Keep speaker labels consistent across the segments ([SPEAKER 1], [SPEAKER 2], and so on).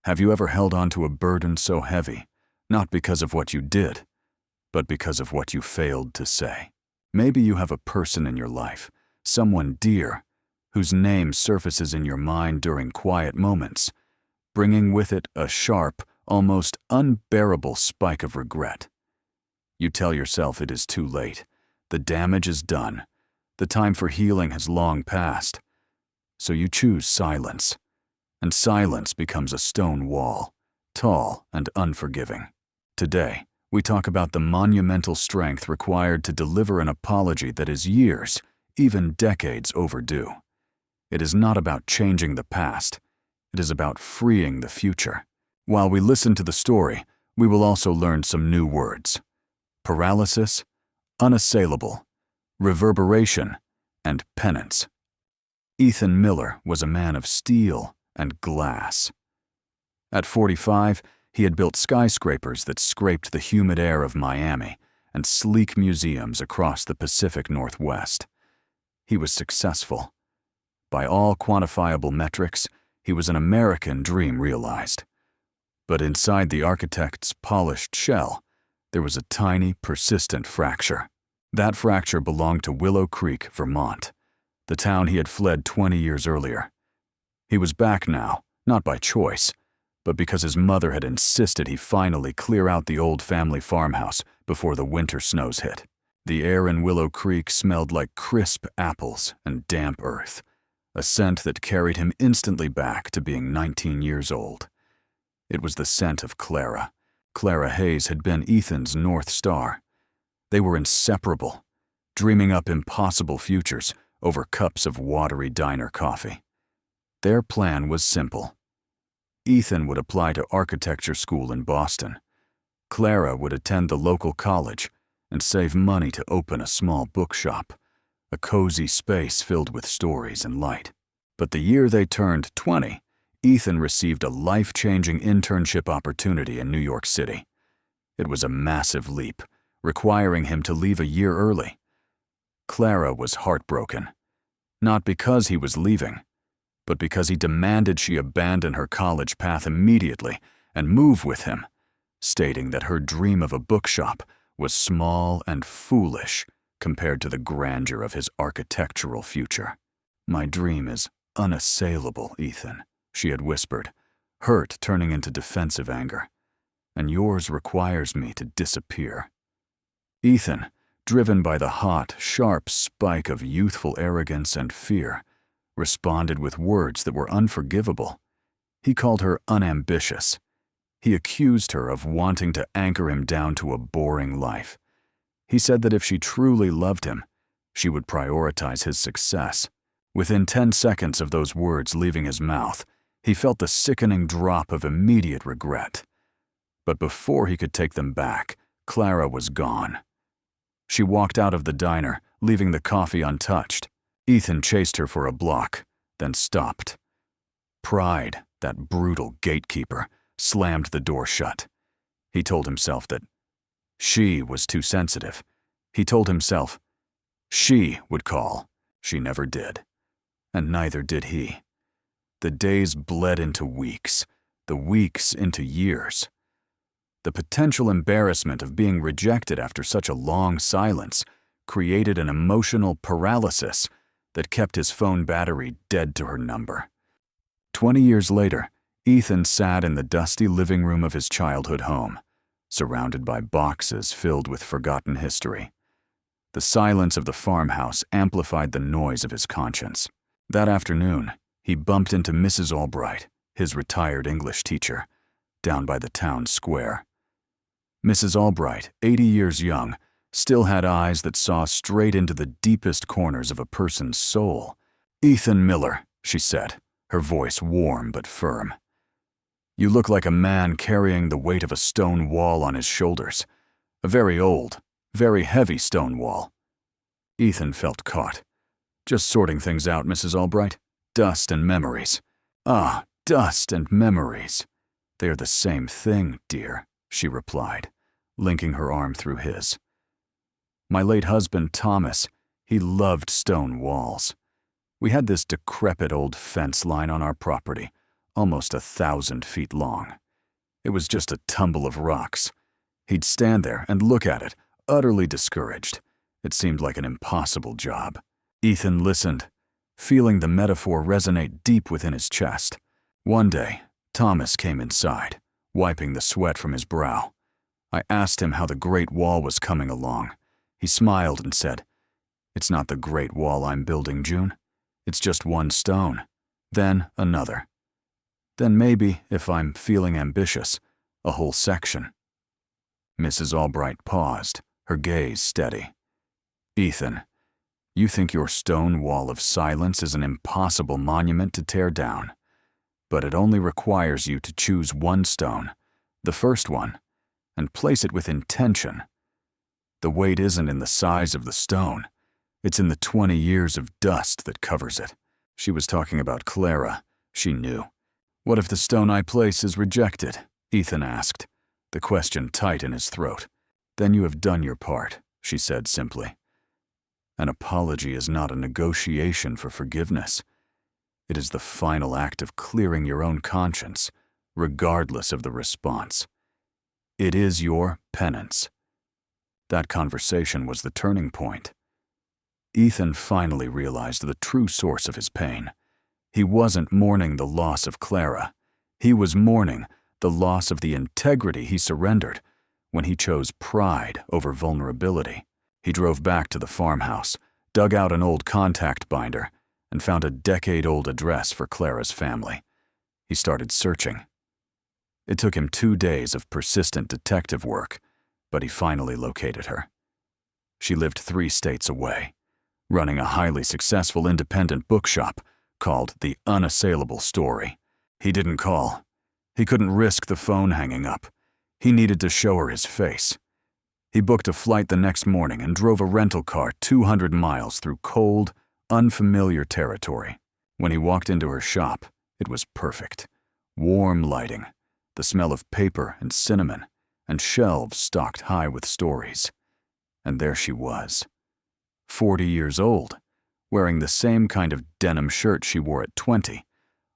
[SPEAKER 1] Have you ever held on to a burden so heavy, not because of what you did, but because of what you failed to say? Maybe you have a person in your life, someone dear, whose name surfaces in your mind during quiet moments, bringing with it a sharp, almost unbearable spike of regret. You tell yourself it is too late. The damage is done. The time for healing has long passed. So you choose silence, and silence becomes a stone wall, tall and unforgiving. Today, we talk about the monumental strength required to deliver an apology that is years, even decades overdue. It is not about changing the past. It is about freeing the future. While we listen to the story, we will also learn some new words: paralysis, unassailable, reverberation, and penance. Ethan Miller was a man of steel and glass. At 45, he had built skyscrapers that scraped the humid air of Miami and sleek museums across the Pacific Northwest. He was successful. By all quantifiable metrics, he was an American dream realized. But inside the architect's polished shell, there was a tiny, persistent fracture. That fracture belonged to Willow Creek, Vermont, the town he had fled 20 years earlier. He was back now, not by choice, but because his mother had insisted he finally clear out the old family farmhouse before the winter snows hit. The air in Willow Creek smelled like crisp apples and damp earth, a scent that carried him instantly back to being 19 years old. It was the scent of Clara. Clara Hayes had been Ethan's North Star. They were inseparable, dreaming up impossible futures over cups of watery diner coffee. Their plan was simple. Ethan would apply to architecture school in Boston. Clara would attend the local college and save money to open a small bookshop, a cozy space filled with stories and light. But the year they turned 20, Ethan received a life-changing internship opportunity in New York City. It was a massive leap, requiring him to leave a year early. Clara was heartbroken, not because he was leaving, but because he demanded she abandon her college path immediately and move with him, stating that her dream of a bookshop was small and foolish compared to the grandeur of his architectural future. "My dream is unassailable, Ethan," she had whispered, hurt turning into defensive anger. "And yours requires me to disappear." Ethan, driven by the hot, sharp spike of youthful arrogance and fear, responded with words that were unforgivable. He called her unambitious. He accused her of wanting to anchor him down to a boring life. He said that if she truly loved him, she would prioritize his success. Within 10 seconds of those words leaving his mouth, he felt the sickening drop of immediate regret. But before he could take them back, Clara was gone. She walked out of the diner, leaving the coffee untouched. Ethan chased her for a block, then stopped. Pride, that brutal gatekeeper, slammed the door shut. He told himself that she was too sensitive. He told himself she would call. She never did. And neither did he. The days bled into weeks, the weeks into years. The potential embarrassment of being rejected after such a long silence created an emotional paralysis that kept his phone battery dead to her number. 20 years later, Ethan sat in the dusty living room of his childhood home, surrounded by boxes filled with forgotten history. The silence of the farmhouse amplified the noise of his conscience. That afternoon, he bumped into Mrs. Albright, his retired English teacher, down by the town square. Mrs. Albright, 80 years young, still had eyes that saw straight into the deepest corners of a person's soul. "Ethan Miller," she said, her voice warm but firm. "You look like a man carrying the weight of a stone wall on his shoulders. A very old, very heavy stone wall." Ethan felt caught. "Just sorting things out, Mrs. Albright. Dust and memories." "Ah, dust and memories. They are the same thing, dear," she replied, linking her arm through his. "My late husband, Thomas, he loved stone walls. We had this decrepit old fence line on our property, almost 1,000 feet long. It was just a tumble of rocks. He'd stand there and look at it, utterly discouraged. It seemed like an impossible job. Ethan listened, feeling the metaphor resonate deep within his chest. One day, Thomas came inside, wiping the sweat from his brow. I asked him how the Great Wall was coming along. He smiled and said, "It's not the Great Wall I'm building, June. It's just one stone, then another. Then maybe, if I'm feeling ambitious, a whole section." Mrs. Albright paused, her gaze steady. "Ethan, you think your stone wall of silence is an impossible monument to tear down. But it only requires you to choose one stone, the first one, and place it with intention. The weight isn't in the size of the stone. It's in the 20 years of dust that covers it." She was talking about Clara. She knew. "What if the stone I place is rejected?" Ethan asked, the question tight in his throat. "Then you have done your part," she said simply. "An apology is not a negotiation for forgiveness. It is the final act of clearing your own conscience, regardless of the response. It is your penance." That conversation was the turning point. Ethan finally realized the true source of his pain. He wasn't mourning the loss of Clara. He was mourning the loss of the integrity he surrendered when he chose pride over vulnerability. He drove back to the farmhouse, dug out an old contact binder, and found a decade-old address for Clara's family. He started searching. It took him 2 days of persistent detective work, but he finally located her. She lived 3 states away, running a highly successful independent bookshop called The Unassailable Story. He didn't call. He couldn't risk the phone hanging up. He needed to show her his face. He booked a flight the next morning and drove a rental car 200 miles through cold, unfamiliar territory. When he walked into her shop, it was perfect. Warm lighting, the smell of paper and cinnamon, and shelves stocked high with stories. And there she was, 40 years old, wearing the same kind of denim shirt she wore at 20,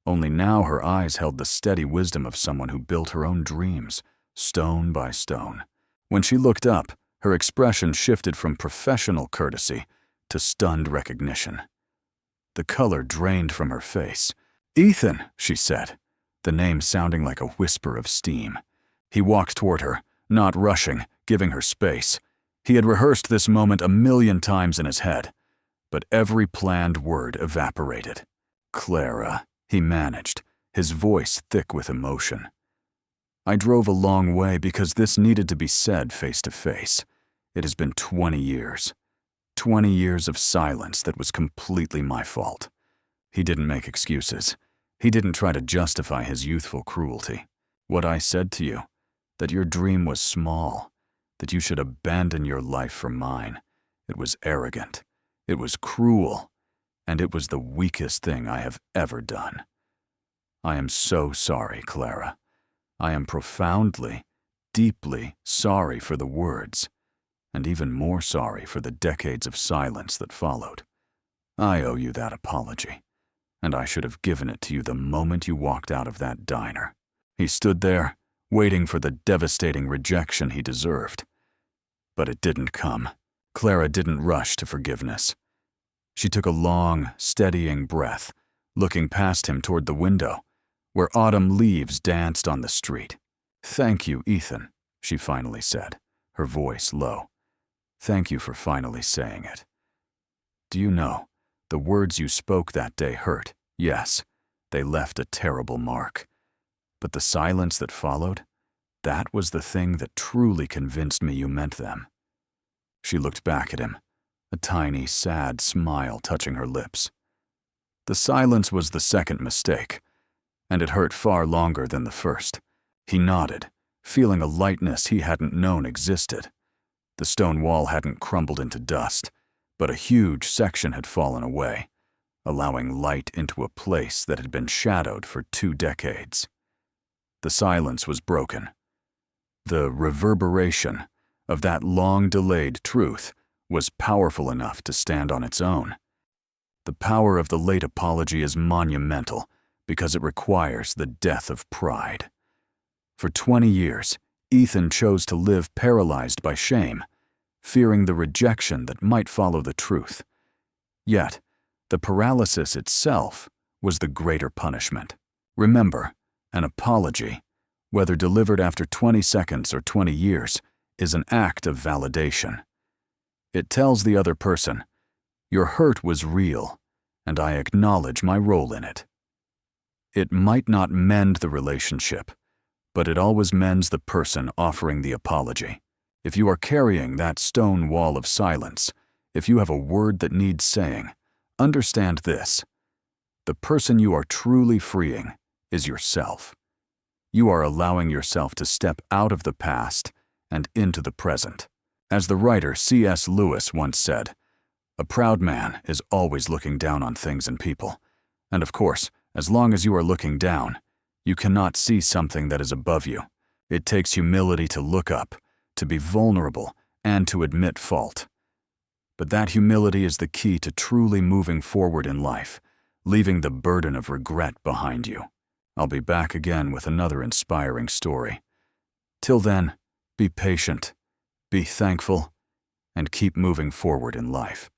[SPEAKER 1] only now her eyes held the steady wisdom of someone who built her own dreams, stone by stone. When she looked up, her expression shifted from professional courtesy to stunned recognition. The color drained from her face. "Ethan," she said, the name sounding like a whisper of steam. He walked toward her, not rushing, giving her space. He had rehearsed this moment 1,000,000 times in his head, but every planned word evaporated. "Clara," he managed, his voice thick with emotion. "I drove a long way because this needed to be said face to face. It has been 20 years. 20 years of silence that was completely my fault." He didn't make excuses. He didn't try to justify his youthful cruelty. "What I said to you, that your dream was small, that you should abandon your life for mine, it was arrogant, it was cruel, and it was the weakest thing I have ever done. I am so sorry, Clara. I am profoundly, deeply sorry for the words, and even more sorry for the decades of silence that followed. I owe you that apology, and I should have given it to you the moment you walked out of that diner." He stood there, waiting for the devastating rejection he deserved. But it didn't come. Clara didn't rush to forgiveness. She took a long, steadying breath, looking past him toward the window, where autumn leaves danced on the street. "Thank you, Ethan," she finally said, her voice low. "Thank you for finally saying it. Do you know, the words you spoke that day hurt, yes, they left a terrible mark. But the silence that followed, that was the thing that truly convinced me you meant them." She looked back at him, a tiny, sad smile touching her lips. The silence was the second mistake, and it hurt far longer than the first. He nodded, feeling a lightness he hadn't known existed. The stone wall hadn't crumbled into dust, but a huge section had fallen away, allowing light into a place that had been shadowed for 2 decades. The silence was broken. The reverberation of that long-delayed truth was powerful enough to stand on its own. The power of the late apology is monumental, because it requires the death of pride. For 20 years, Ethan chose to live paralyzed by shame, fearing the rejection that might follow the truth. Yet, the paralysis itself was the greater punishment. Remember, an apology, whether delivered after 20 seconds or 20 years, is an act of validation. It tells the other person, "Your hurt was real, and I acknowledge my role in it." It might not mend the relationship, but it always mends the person offering the apology. If you are carrying that stone wall of silence, if you have a word that needs saying, understand this: the person you are truly freeing is yourself. You are allowing yourself to step out of the past and into the present. As the writer C.S. Lewis once said, "A proud man is always looking down on things and people. And of course, as long as you are looking down, you cannot see something that is above you. It takes humility to look up, to be vulnerable, and to admit fault. But that humility is the key to truly moving forward in life, leaving the burden of regret behind you." I'll be back again with another inspiring story. Till then, be patient, be thankful, and keep moving forward in life.